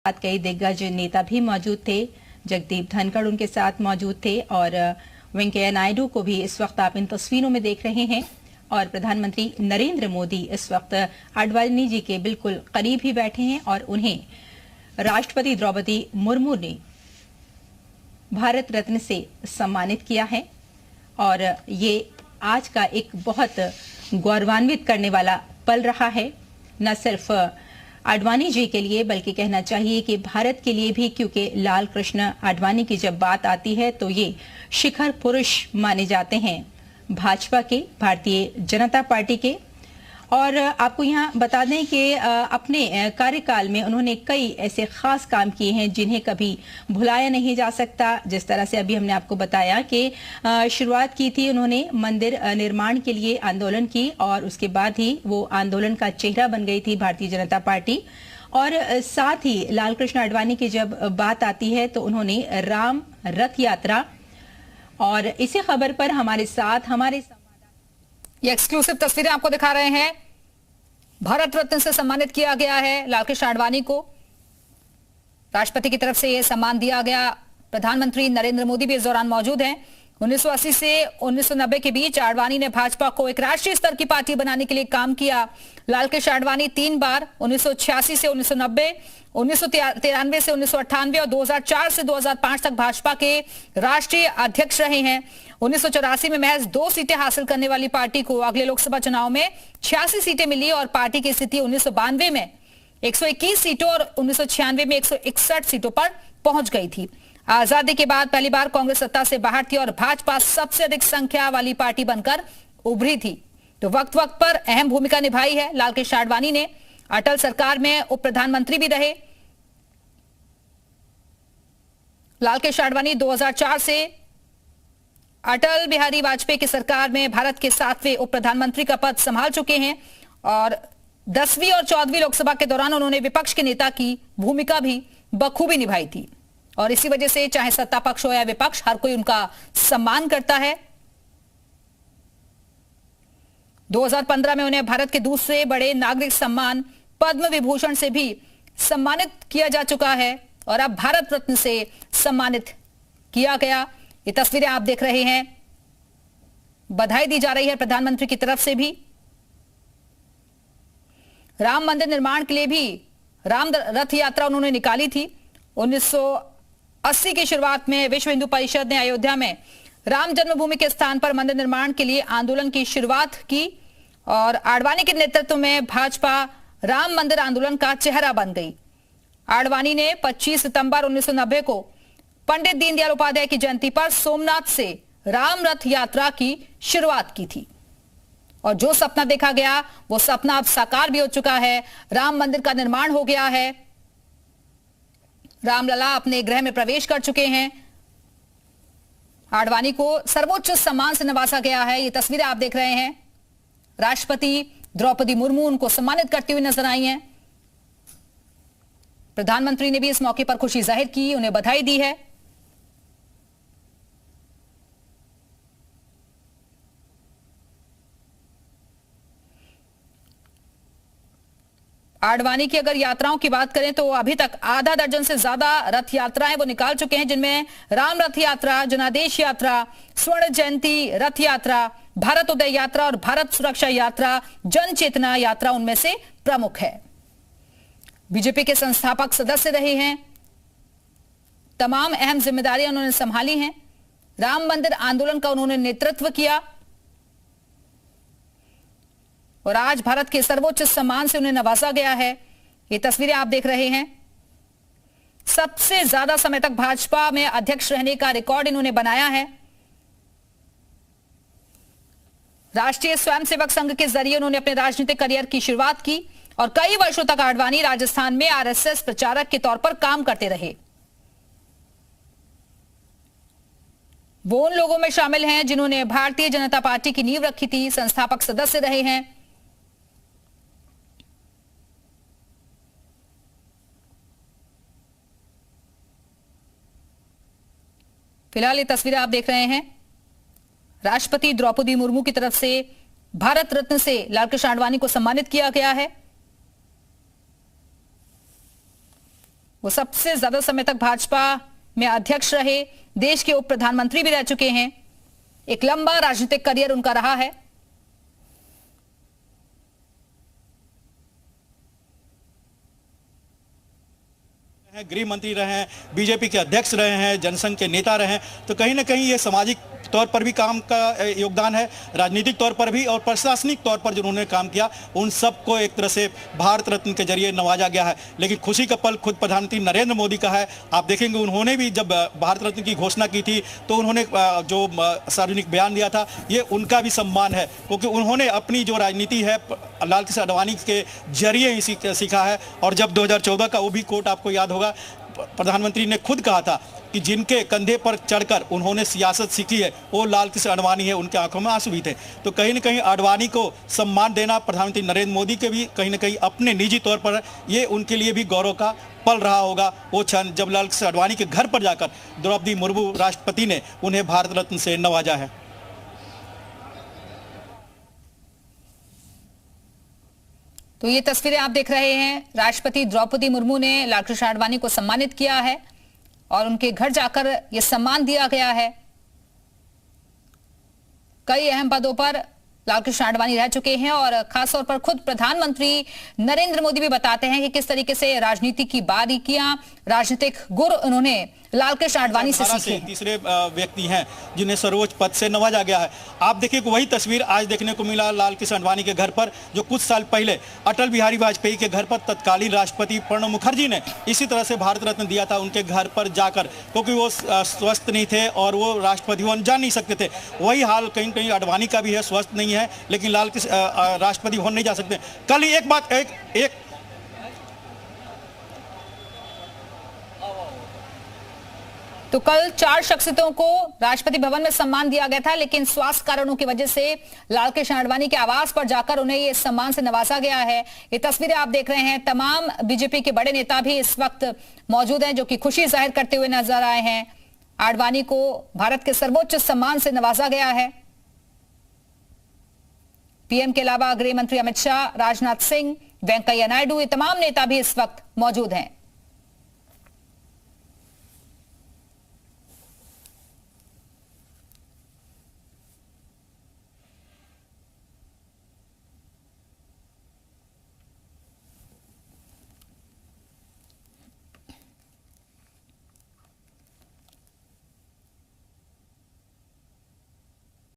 साथ कई दिग्गज नेता भी मौजूद थे। जगदीप धनखड़ उनके साथ मौजूद थे और वेंकैया नायडू को भी इस वक्त आप इन तस्वीरों में देख रहे हैं। और प्रधानमंत्री नरेंद्र मोदी इस वक्त आडवाणी जी के बिल्कुल करीब ही बैठे हैं और उन्हें राष्ट्रपति द्रौपदी मुर्मू ने भारत रत्न से सम्मानित किया है। और ये आज का एक बहुत गौरवान्वित करने वाला पल रहा है, न सिर्फ आडवाणी जी के लिए बल्कि कहना चाहिए कि भारत के लिए भी, क्योंकि लाल कृष्ण आडवाणी की जब बात आती है तो ये शिखर पुरुष माने जाते हैं भाजपा के, भारतीय जनता पार्टी के। और आपको यहाँ बता दें कि अपने कार्यकाल में उन्होंने कई ऐसे खास काम किए हैं जिन्हें कभी भुलाया नहीं जा सकता। जिस तरह से अभी हमने आपको बताया कि शुरुआत की थी उन्होंने मंदिर निर्माण के लिए आंदोलन की और उसके बाद ही वो आंदोलन का चेहरा बन गई थी भारतीय जनता पार्टी। और साथ ही लाल कृष्ण आडवाणी की जब बात आती है तो उन्होंने राम रथ यात्रा, और इसी खबर पर हमारे साथ हमारे ये एक्सक्लूसिव तस्वीरें आपको दिखा रहे हैं। भारत रत्न से सम्मानित किया गया है लाल कृष्ण आडवाणी को, राष्ट्रपति की तरफ से यह सम्मान दिया गया। प्रधानमंत्री नरेंद्र मोदी भी इस दौरान मौजूद हैं। 1980 से 1990 के बीच आडवाणी ने भाजपा को एक राष्ट्रीय स्तर की पार्टी बनाने के लिए काम किया। लाल कृष्ण आडवाणी 3 बार 1986 से 1990, 1993 से 1998 और 2004 से 2005 तक भाजपा के राष्ट्रीय अध्यक्ष रहे हैं। 1984 में महज 2 सीटें हासिल करने वाली पार्टी को अगले लोकसभा चुनाव में 86 सीटें मिली और पार्टी की स्थिति 1992 में 121 सीटों और 1996 में 161 सीटों पर पहुंच गई थी। आजादी के बाद पहली बार कांग्रेस सत्ता से बाहर थी और भाजपा सबसे अधिक संख्या वाली पार्टी बनकर उभरी थी। तो वक्त वक्त पर अहम भूमिका निभाई है लाल कृष्ण आडवाणी ने। अटल सरकार में उप प्रधानमंत्री भी रहे। लाल कृष्ण आडवाणी 2004 से अटल बिहारी वाजपेयी की सरकार में भारत के 7वें उप प्रधानमंत्री का पद संभाल चुके हैं और 10वीं और 14वीं लोकसभा के दौरान उन्होंने विपक्ष के नेता की भूमिका भी बखूबी निभाई थी। और इसी वजह से चाहे सत्ता पक्ष हो या विपक्ष, हर कोई उनका सम्मान करता है। 2015 में उन्हें भारत के दूसरे बड़े नागरिक सम्मान पद्म विभूषण से भी सम्मानित किया जा चुका है और अब भारत रत्न से सम्मानित किया गया। ये तस्वीरें आप देख रहे हैं। बधाई दी जा रही है प्रधानमंत्री की तरफ से भी। राम मंदिर निर्माण के लिए भी राम रथ यात्रा उन्होंने निकाली थी। 1980 की शुरुआत में विश्व हिंदू परिषद ने अयोध्या में राम जन्मभूमि के स्थान पर मंदिर निर्माण के लिए आंदोलन की शुरुआत की और आडवाणी के नेतृत्व में भाजपा राम मंदिर आंदोलन का चेहरा बन गई। आडवाणी ने 25 सितंबर 1990 को पंडित दीनदयाल उपाध्याय की जयंती पर सोमनाथ से राम रथ यात्रा की शुरुआत की थी और जो सपना देखा गया वो सपना अब साकार भी हो चुका है। राम मंदिर का निर्माण हो गया है। रामलला अपने गृह में प्रवेश कर चुके हैं। आडवाणी को सर्वोच्च सम्मान से नवाजा गया है। ये तस्वीरें आप देख रहे हैं। राष्ट्रपति द्रौपदी मुर्मू उनको सम्मानित करती हुई नजर आई हैं। प्रधानमंत्री ने भी इस मौके पर खुशी जाहिर की, उन्हें बधाई दी है। आडवाणी की अगर यात्राओं की बात करें तो अभी तक आधा दर्जन से ज्यादा रथ यात्राएं वो निकाल चुके हैं, जिनमें राम रथ यात्रा, जनादेश यात्रा, स्वर्ण जयंती रथ यात्रा, भारत उदय यात्रा और भारत सुरक्षा यात्रा, जन चेतना यात्रा उनमें से प्रमुख है। बीजेपी के संस्थापक सदस्य रहे हैं। तमाम अहम जिम्मेदारियां उन्होंने संभाली हैं। राम मंदिर आंदोलन का उन्होंने नेतृत्व किया और आज भारत के सर्वोच्च सम्मान से उन्हें नवाजा गया है। ये तस्वीरें आप देख रहे हैं। सबसे ज्यादा समय तक भाजपा में अध्यक्ष रहने का रिकॉर्ड इन्होंने बनाया है। राष्ट्रीय स्वयंसेवक संघ के जरिए उन्होंने अपने राजनीतिक करियर की शुरुआत की और कई वर्षों तक आडवाणी राजस्थान में आरएसएस प्रचारक के तौर पर काम करते रहे। वो उन लोगों में शामिल हैं जिन्होंने भारतीय जनता पार्टी की नींव रखी थी, संस्थापक सदस्य रहे हैं। फिलहाल ये तस्वीरें आप देख रहे हैं। राष्ट्रपति द्रौपदी मुर्मू की तरफ से भारत रत्न से लाल कृष्ण आडवाणी को सम्मानित किया गया है। वो सबसे ज्यादा समय तक भाजपा में अध्यक्ष रहे, देश के उप प्रधानमंत्री भी रह चुके हैं, एक लंबा राजनीतिक करियर उनका रहा है। गृह मंत्री रहे हैं, बीजेपी के अध्यक्ष रहे हैं, जनसंघ के नेता रहे हैं, तो कहीं ना कहीं ये सामाजिक तौर पर भी काम का योगदान है, राजनीतिक तौर पर भी और प्रशासनिक तौर पर जो उन्होंने काम किया उन सबको एक तरह से भारत रत्न के जरिए नवाजा गया है। लेकिन खुशी का पल खुद प्रधानमंत्री नरेंद्र मोदी का है। आप देखेंगे उन्होंने भी जब भारत रत्न की घोषणा की थी तो उन्होंने जो सार्वजनिक बयान दिया था ये उनका भी सम्मान है, क्योंकि उन्होंने अपनी जो राजनीति है लाल कृष्ण आडवाणी के जरिए ही सीखा है। और जब 2014 का वो भी कोट आपको याद होगा, प्रधानमंत्री ने खुद कहा था कि जिनके कंधे पर चढ़कर उन्होंने सियासत सीखी है वो लाल कृष्ण आडवाणी है, उनके आंखों में आंसू भी थे। तो कहीं ना कहीं आडवाणी को सम्मान देना प्रधानमंत्री नरेंद्र मोदी के भी कहीं ना कहीं अपने निजी तौर पर ये उनके लिए भी गौरव का पल रहा होगा, वो क्षण जब लाल कृष्ण आडवाणी के घर पर जाकर द्रौपदी मुर्मू राष्ट्रपति ने उन्हें भारत रत्न से नवाजा है। तो ये तस्वीरें आप देख रहे हैं, राष्ट्रपति द्रौपदी मुर्मू ने लालकृष्ण आडवाणी को सम्मानित किया है और उनके घर जाकर यह सम्मान दिया गया है। कई अहम पदों पर लालकृष्ण आडवाणी रह चुके हैं और खासतौर पर खुद प्रधानमंत्री नरेंद्र मोदी भी बताते हैं कि किस तरीके से राजनीति की बारीकियां, राजनीतिक गुर उन्होंने लालकृष्ण आडवाणी से सीखे। तीसरे व्यक्ति हैं जिन्हें सर्वोच्च पद से नवाजा गया है। आप देखिए वही तस्वीर आज देखने को मिला लालकृष्ण आडवाणी के घर पर, जो कुछ साल पहले अटल बिहारी वाजपेयी के घर पर तत्कालीन राष्ट्रपति प्रणब मुखर्जी ने इसी तरह से भारत रत्न दिया था उनके घर पर जाकर, क्योंकि वो स्वस्थ नहीं थे और वो राष्ट्रपति भवन जा नहीं सकते थे। वही हाल कहीं कहीं आडवाणी का भी है, स्वस्थ नहीं है लेकिन लालकृष्ण राष्ट्रपति भवन नहीं जा सकते। कल ही एक बात एक तो कल 4 शख्सियतों को राष्ट्रपति भवन में सम्मान दिया गया था, लेकिन स्वास्थ्य कारणों की वजह से लालकृष्ण आडवाणी के आवास पर जाकर उन्हें ये सम्मान से नवाजा गया है। ये तस्वीरें आप देख रहे हैं, तमाम बीजेपी के बड़े नेता भी इस वक्त मौजूद हैं जो कि खुशी जाहिर करते हुए नजर आए हैं। आडवाणी को भारत के सर्वोच्च सम्मान से नवाजा गया है। पीएम के अलावा गृह मंत्री अमित शाह, राजनाथ सिंह, वेंकैया नायडू, ये तमाम नेता भी इस वक्त मौजूद हैं।